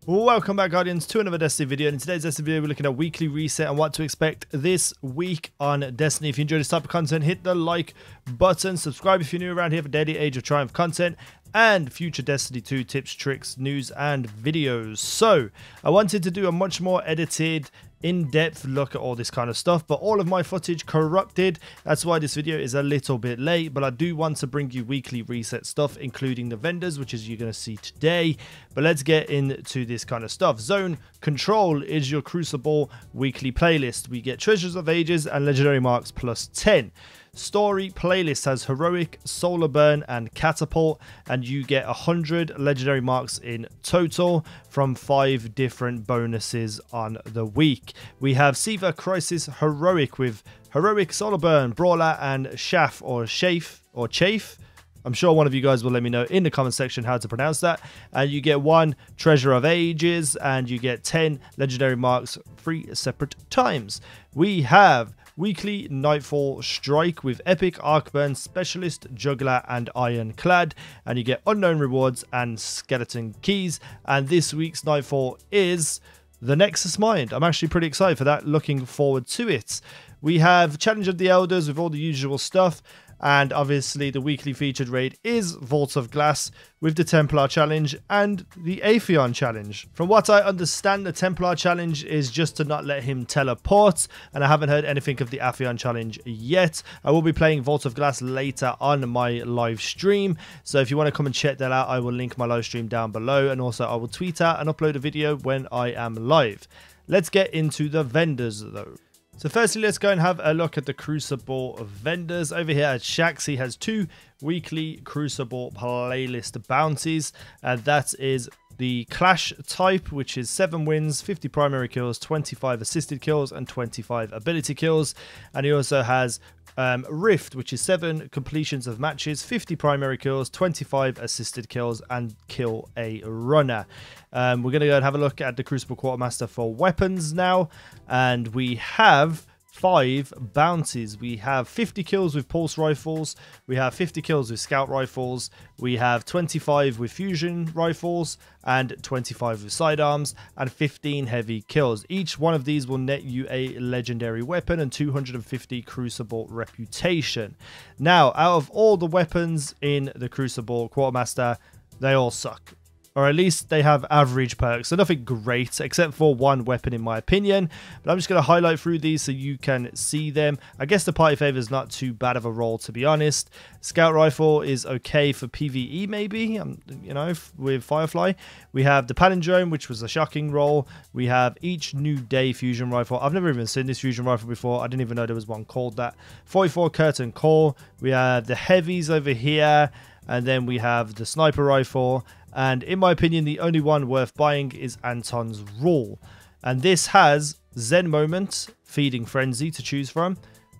Welcome back, Guardians, to another Destiny video. In today's Destiny video, we're looking at weekly reset and what to expect this week on Destiny. If you enjoy this type of content, hit the like button, subscribe if you're new around here for daily Age of Triumph content and future Destiny 2 tips, tricks, news and videos. So I wanted to do a much more edited, in-depth look at all this kind of stuff, but all of my footage corrupted. That's why this video is a little bit late, but I do want to bring you weekly reset stuff, including the vendors, which is you're going to see today. But let's get into this kind of stuff. Zone Control is your Crucible weekly playlist. We get Treasures of Ages and Legendary Marks plus 10. Story playlist has Heroic, Solar Burn and Catapult, and you get 100 legendary marks in total from 5 different bonuses on the week. We have Siva Crisis Heroic with Heroic, Solar Burn, Brawler and Chaff or Chafe. I'm sure one of you guys will let me know in the comment section how to pronounce that. And you get 1 Treasure of Ages and you get 10 legendary marks 3 separate times. We have Weekly Nightfall Strike with Epic, Arcburn, Specialist, Juggler and Ironclad, and you get unknown rewards and skeleton keys. And this week's Nightfall is the Nexus Mind. I'm actually pretty excited for that, looking forward to it. We have Challenge of the Elders with all the usual stuff, and obviously the weekly featured raid is Vault of Glass with the Templar Challenge and the Atheon Challenge. From what I understand, the Templar Challenge is just to not let him teleport, and I haven't heard anything of the Atheon Challenge yet. I will be playing Vault of Glass later on my live stream, so if you want to come and check that out, I will link my live stream down below, and also I will tweet out and upload a video when I am live. Let's get into the vendors though. So firstly, let's go and have a look at the Crucible vendors. Over here at Shax, he has 2 weekly Crucible playlist bounties. And that is the Clash type, which is 7 wins, 50 primary kills, 25 assisted kills, and 25 ability kills. And he also has Rift, which is 7 completions of matches, 50 primary kills, 25 assisted kills, and kill a runner. We're going to go and have a look at the Crucible Quartermaster for weapons now, and we have 5 bounties. We have 50 kills with pulse rifles, we have 50 kills with scout rifles, we have 25 with fusion rifles, and 25 with sidearms, and 15 heavy kills. Each one of these will net you a legendary weapon and 250 Crucible reputation. Now, out of all the weapons in the Crucible Quartermaster, they all suck. Or at least they have average perks, so nothing great except for 1 weapon in my opinion. But I'm just going to highlight through these so you can see them. I guess the party favor is not too bad of a role, to be honest. Scout rifle is okay for PvE maybe, you know, with Firefly. We have the palindrome, which was a shocking roll. We have each new day fusion rifle. I've never even seen this fusion rifle before. I didn't even know there was one called that. 44 curtain call. We have the heavies over here. And then we have the sniper rifle. And in my opinion, the only one worth buying is Anton's Rule. And this has Zen Moment, Feeding Frenzy to choose from,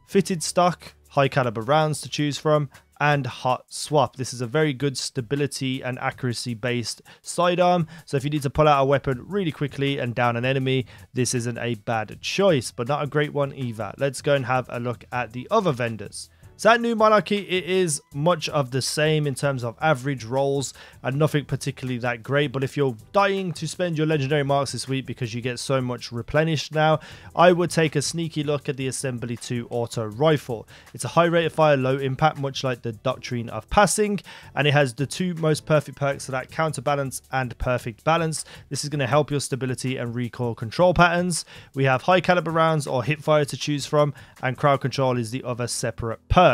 Fitted Stock, high caliber rounds to choose from, and Hot Swap. This is a very good stability and accuracy based sidearm. So if you need to pull out a weapon really quickly and down an enemy, this isn't a bad choice, but not a great one either. Let's go and have a look at the other vendors. So at New Monarchy, it is much of the same in terms of average rolls and nothing particularly that great. But if you're dying to spend your legendary marks this week because you get so much replenished now, I would take a sneaky look at the Assembly 2 Auto Rifle. It's a high rate of fire, low impact, much like the Doctrine of Passing. And it has the 2 most perfect perks, so that Counterbalance and Perfect Balance. This is going to help your stability and recoil control patterns. We have high caliber rounds or hipfire to choose from, and Crowd Control is the other separate perk.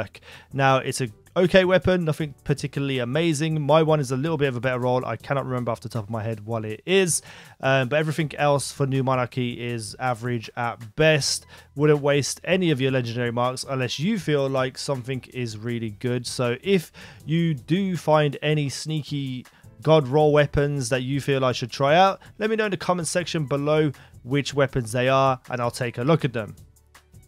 Now, it's a okay weapon, nothing particularly amazing. My one is a little bit of a better roll. I cannot remember off the top of my head what it is, but everything else for New Monarchy is average at best. Wouldn't waste any of your legendary marks unless you feel like something is really good. So if you do find any sneaky god roll weapons that you feel I should try out, let me know in the comment section below which weapons they are, and I'll take a look at them.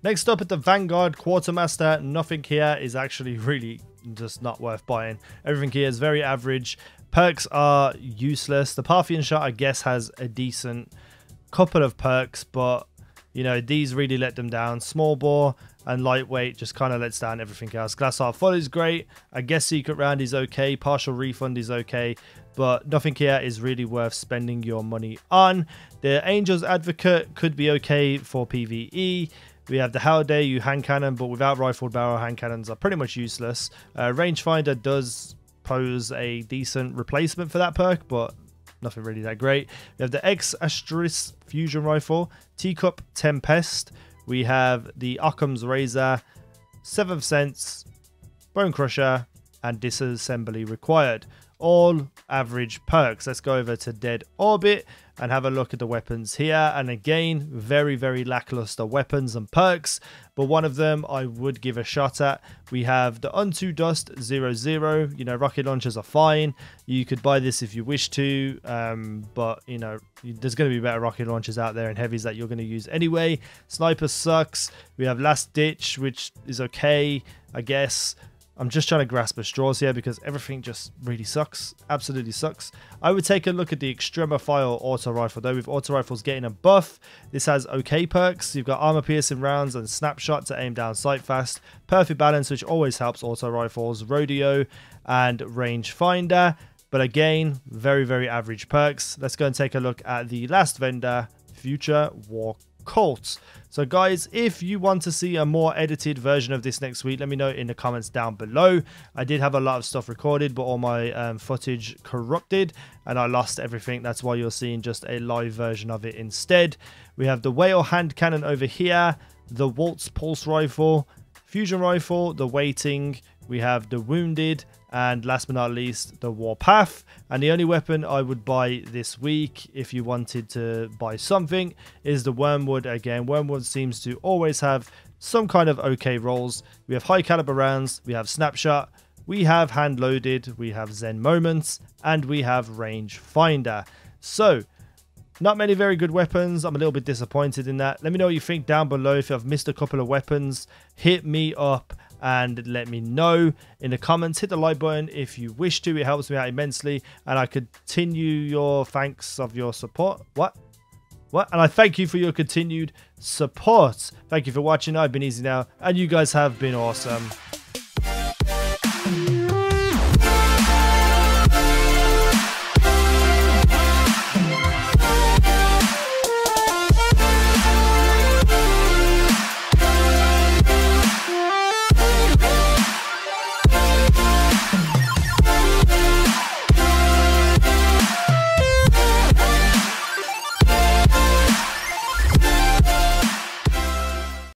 Next up at the Vanguard Quartermaster, nothing here is actually really just not worth buying. Everything here is very average. Perks are useless. The Parthian Shot, I guess, has a decent couple of perks, but you know, these really let them down. Small bore, and lightweight just kind of lets down everything else. Glass half full is great. I guess secret round is okay. Partial refund is okay. But nothing here is really worth spending your money on. The Angel's Advocate could be okay for PvE. We have the Halliday hand cannon, but without rifled barrel, hand cannons are pretty much useless. Rangefinder does pose a decent replacement for that perk, but nothing really that great. We have the X Asterisk Fusion Rifle, Teacup Tempest. We have the Occam's Razor, Seventh Sense, Bone Crusher, and Disassembly Required. All average perks. Let's go over to Dead Orbit and have a look at the weapons here. And again, very, very lackluster weapons and perks, but one of them I would give a shot at. We have the Unto Dust 00. You know, rocket launchers are fine. You could buy this if you wish to, but you know, there's going to be better rocket launchers out there and heavies that you're going to use anyway. Sniper sucks. We have Last Ditch, which is okay, I guess. I'm just trying to grasp at straws here because everything just really sucks. Absolutely sucks. I would take a look at the Extremophile auto rifle though, with auto rifles getting a buff. This has okay perks. You've got armor piercing rounds and snapshot to aim down sight fast. Perfect balance, which always helps auto rifles. Rodeo and rangefinder. But again, very, very average perks. Let's go and take a look at the last vendor, Future War Cult. So guys, if you want to see a more edited version of this next week, let me know in the comments down below. I did have a lot of stuff recorded, but all my footage corrupted and I lost everything. That's why you're seeing just a live version of it instead. We have the Whale hand cannon over here, the Waltz pulse rifle, fusion rifle, the waiting. We have the wounded, and last but not least, the Warpath. And the only weapon I would buy this week, if you wanted to buy something, is the Wormwood. Again, Wormwood seems to always have some kind of okay rolls. We have high caliber rounds, we have snapshot, we have hand loaded, we have Zen moments, and we have rangefinder. So, not many very good weapons. I'm a little bit disappointed in that. Let me know what you think down below. If I've missed a couple of weapons, hit me up and let me know in the comments. Hit the like button if you wish to. It helps me out immensely, and I continue your thanks of your support. What? And I thank you for your continued support. Thank you for watching. I've been Easy Now, and you guys have been awesome.